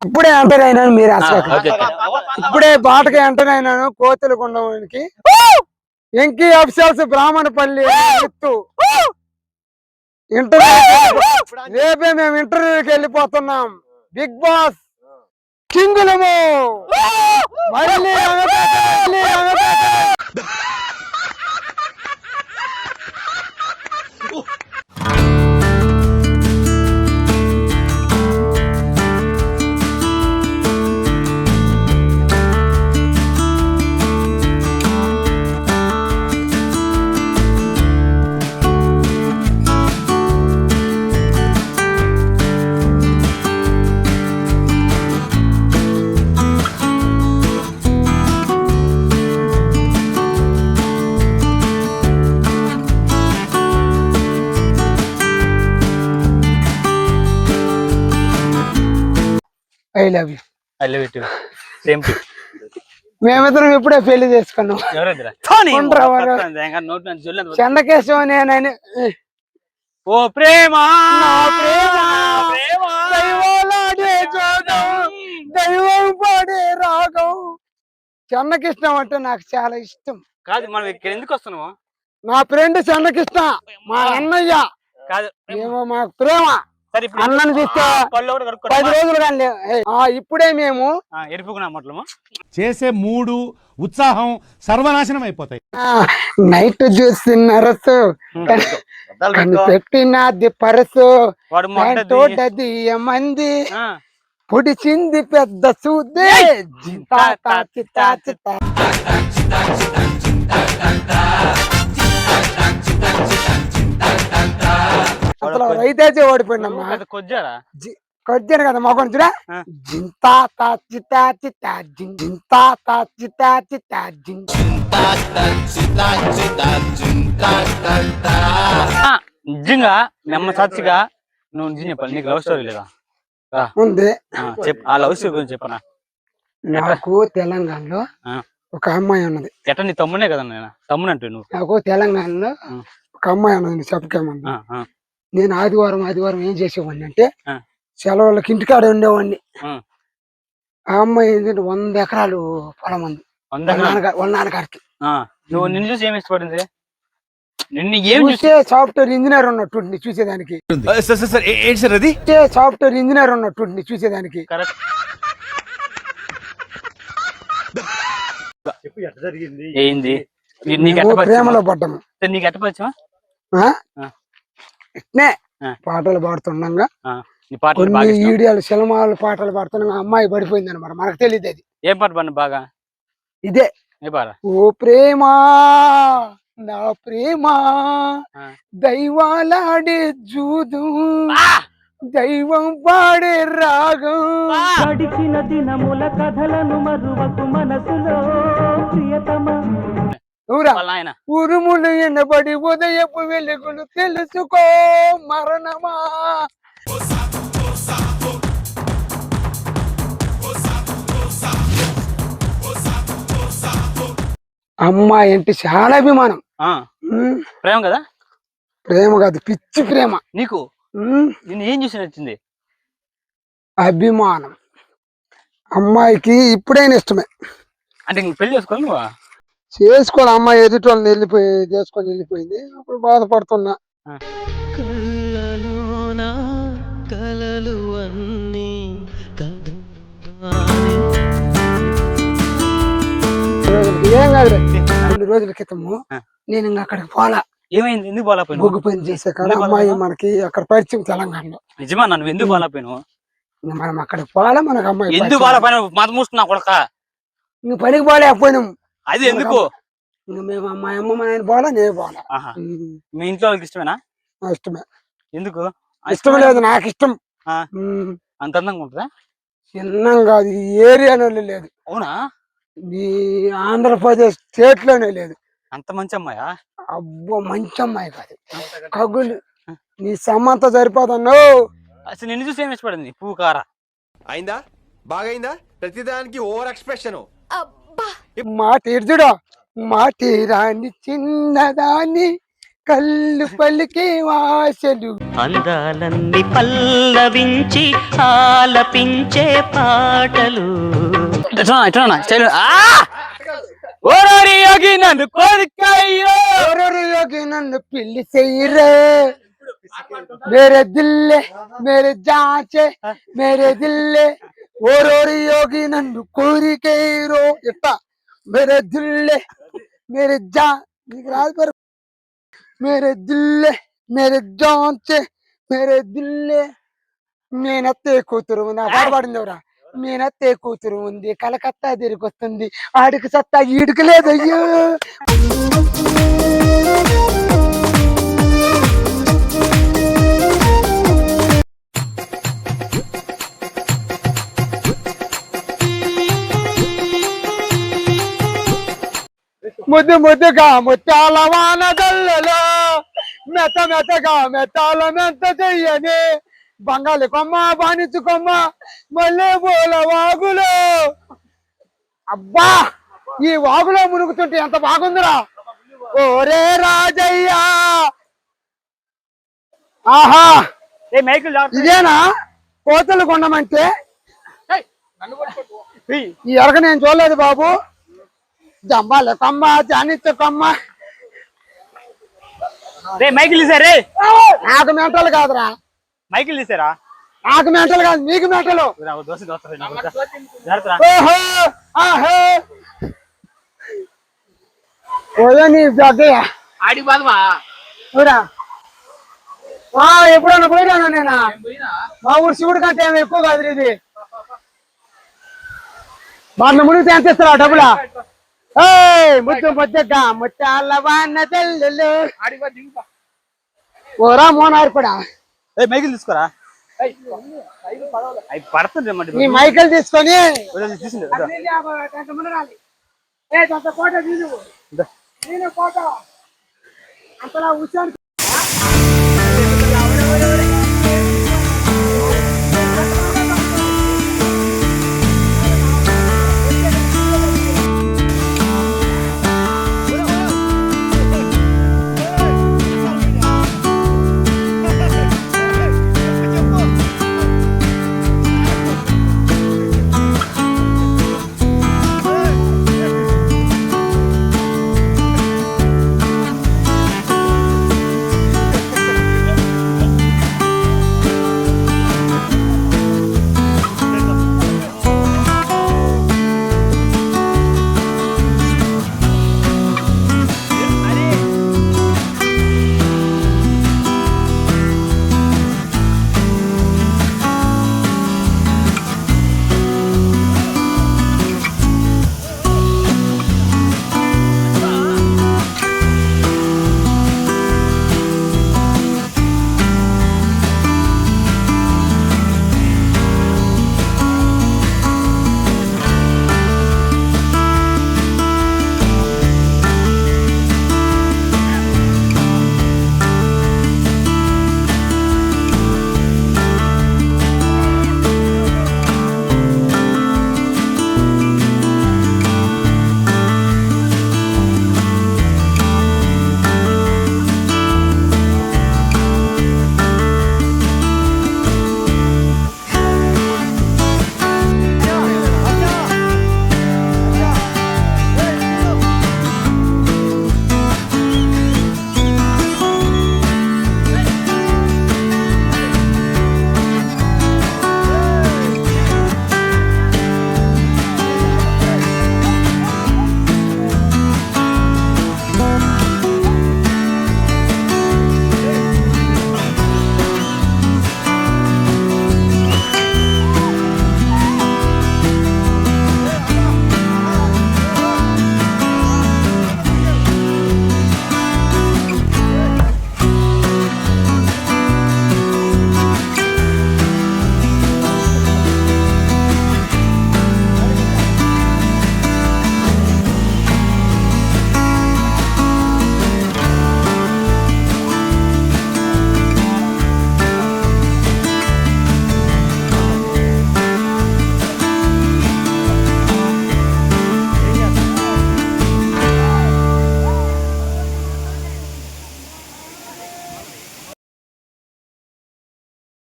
ఇప్పుడే ఎంటర్ అయినాను మీరు అసలు ఇప్పుడే బాటకి ఎంటర్ అయినాను కోతులు కొండకి ఎంకి అఫ్సల్స్ బ్రాహ్మణపల్లి ఎత్తు ఇంటర్వ్యూ రేపే మేము ఇంటర్వ్యూకి వెళ్ళిపోతున్నాం బిగ్ బాస్ కింగులము మళ్ళీ ఐ లవ్ యూ సేమ్ మేమిద్దరం ఇప్పుడే పెళ్లి చేసుకున్నాం చెన్నకేశవ నేనని ఓ ప్రేమ దైవం పాడే రాగం చెన్నకృష్ణ అంటే నాకు చాలా ఇష్టం. కాదు మనం ఇక్కడ ఎందుకు వస్తున్నాము? నా ఫ్రెండ్ చెన్నకృష్ణ మా అన్నయ్య కాదు మేము మా ప్రేమ అన్నను చూస్తే 10 రోజులు కానీ ఇప్పుడే మేము చేసే మూడు ఉత్సాహం సర్వనాశనం అయిపోతాయి. నైట్ చూసి నరసు పెట్టినది పరసు తోటది మంది పొడిచింది పెద్ద చూద్దే అసలు రైతే ఓడిపోయిందమ్మా కొద్దాను కదా మొగం చూడా జింతా తాచితా చితా జింతా తాచితా చితా నిజంగా నెమ్మ సాక్షిగా నువ్వు నిజం చెప్పాలి. నీకు లవ్ స్టోరీ లేదా? ఉంది. ఆ లవ్ స్టోరీ గురించి చెప్పనా. నాకు తెలంగాణలో ఒక అమ్మాయి ఉన్నది. ఎట్లా నీ తమ్ముడే కదా? నేను తమ్ముడు అంటే నువ్వు. నాకు తెలంగాణలో ఒక అమ్మాయి ఉన్నది. చెప్పకేమన్నా నేను ఆదివారం ఏం చేసేవాడిని అంటే సెలవులకి ఇంటికాడ ఉండేవాడిని. ఆ అమ్మాయి ఏంటంటే 100 ఎకరాలు పొలం ఉంది వాళ్ళ నాన్నగారికి. నువ్వు నిన్ను చూసి ఏమి ఇష్టపడింది? సాఫ్ట్వేర్ ఇంజనీర్ ఉన్నట్టుండి చూసేదానికి. సాఫ్ట్వేర్ ఇంజనీర్ ఉన్నట్టుండి చూసేదానికి. ప్రేమలో పడ్డాము. నీకు ఎట్ట పరిచయం? ఇట్నే పాటలు పాడుతుండగా కొన్ని వీడియోలు సినిమాలు పాటలు పాడుతుండగా అమ్మాయి పడిపోయింది అనమాట. మనకు తెలియదు అది. ఏం పాట పడిన బాగా? ఇదే ఓ ప్రేమ నా ప్రేమ దైవాలాడే జూదు దైవం పాడే రాగం గడిచిన దినముల కథలను మరువకు మనసులో ప్రియతమా ఉరుములు ఎన్నబడి ఉదయపు వెలుగులు తెలుసుకో మరణమా. అమ్మాయి అంటే చాలా అభిమానం. ప్రేమ కదా? ప్రేమ కాదు, పిచ్చి ప్రేమ. నీకు నిన్ను ఏం చూసి నచ్చింది? అభిమానం. అమ్మాయికి ఇప్పుడైనా ఇష్టమే. అంటే పెళ్లి చేసుకోవాలి నువ్వు? చేసుకోవాలి. అమ్మాయి ఎదుటి వాళ్ళని వెళ్ళిపోయింది. అప్పుడు బాధపడుతున్నా. ఏం కాదు. 2 రోజుల క్రితము నేను ఇంకా అక్కడికి పోలా. ఏమైంది? ఎందుకు పోలేకపోయినా? బొగ్గు పని చేసే కాడ అమ్మాయి మనకి అక్కడ పరిచయం తెలంగాణలో. నిజమా? నన్ను ఎందుకు పోలేకపోయినా? మనం అక్కడికి పోలా. మనకు అమ్మాయి ఎందుకు పోలేకపోయినా? మత మూస్తున్నా కొడక. నువ్వు పనికి పోలేకపోయినాం. అది ఎందుకు? మేము మా అమ్మ మా నాయన పోలా, నేను పోలా. మీ ఇంట్లో వాళ్ళకి ఇష్టమేనా? ఇష్టమే. ఎందుకు ఇష్టం లేదు? నాకు ఇష్టం. అంత అందంగా ఉంటుందా? చిన్నం కాదు, ఈ ఏరియాలో లేదు. అవునా? ఈ ఆంధ్రప్రదేశ్ స్టేట్ లోనే లేదు. అంత మంచి అమ్మాయా? అబ్బో మంచి అమ్మాయి కాదు. కగులు నీ సమ్మంతా సరిపోదన్ను. అసలు నిన్ను చూసి ఏమి ఇష్టపడింది? పువ్వు కార అయిందా? బాగైందా? ప్రతిదానికి ఓవర్ ఎక్స్ప్రెషన్. మాట ఇర్జుడా మాటి రాని చిన్నదాన్ని కళ్ళు పలికే వాసలు. అందాలన్నీ పల్లవించి ఆలపించే పాటలు. ఇట్లా స్టైల్ ఓరోరి యోగి నన్ను కోరికయ్యో ఎవరెవరు యోగి నన్ను పెళ్లి చెయ్యరే, మేరే దిల్లే మేరే జాచే మేరే దిల్లే, ఓరోరి యోగి నన్ను కోరికైరో ఇట్ట మేరే దిల్లే మేరే జా, నీకు రాదు పేరు, మేరే దిల్లే మేరే జాచే మేరే దిల్లే. నేనత్తే కూతురు ఉంది, ఆ పాట పాడింది ఎవరా? నేనత్తే కూతురు ఉంది, కలకత్తా తిరిగి వస్తుంది, ఆడికి సత్తా ఈడికి లేదు. అయ్యో ముద్దు ముద్దుగా ముత్యాల వానదల్లలో, మెత్త మెత్తగా మెత్తాల మెంత చెయ్యని, బంగాళి కొమ్మ బానిచ్చు కొమ్మ మల్లె పూల వాగులో. అబ్బా ఈ వాగులో మునుగుతుంటే ఎంత బాగుందిరా. ఓరే రాజయ్యా, ఆహా ఇదేనా కోతలు కొండమంటే? ఈ ఎరగ నేను చూడలేదు బాబు. జంబాల కొమ్మ జానిచ్చు కొమ్మ. మైకిల్ తీసారే, నాకు మెంటలు కాదురా, మైకిల్ తీసారా? నాకు మెంటలు కాదు, నీకు మెంటలు. ఓహో ఆహో ఓయో నీ దగ్గర ఆడి బాధమా ఎప్పుడన్నా పోయినా నేను? మా ఊరు శివుడి కంటే ఏమి ఎక్కువ కాదు ఇది. వాళ్ళ మునిగితే ఎంత ఇస్తారా డబ్బులా? ముద్దు ముద్దగా ముత్యాల వాన తెల్లు. ఓరా మోనార్పడా, మైకిల్ తీసుకోరా, పడుతుంది ఈ మైకల్ తీసుకొని అంతలా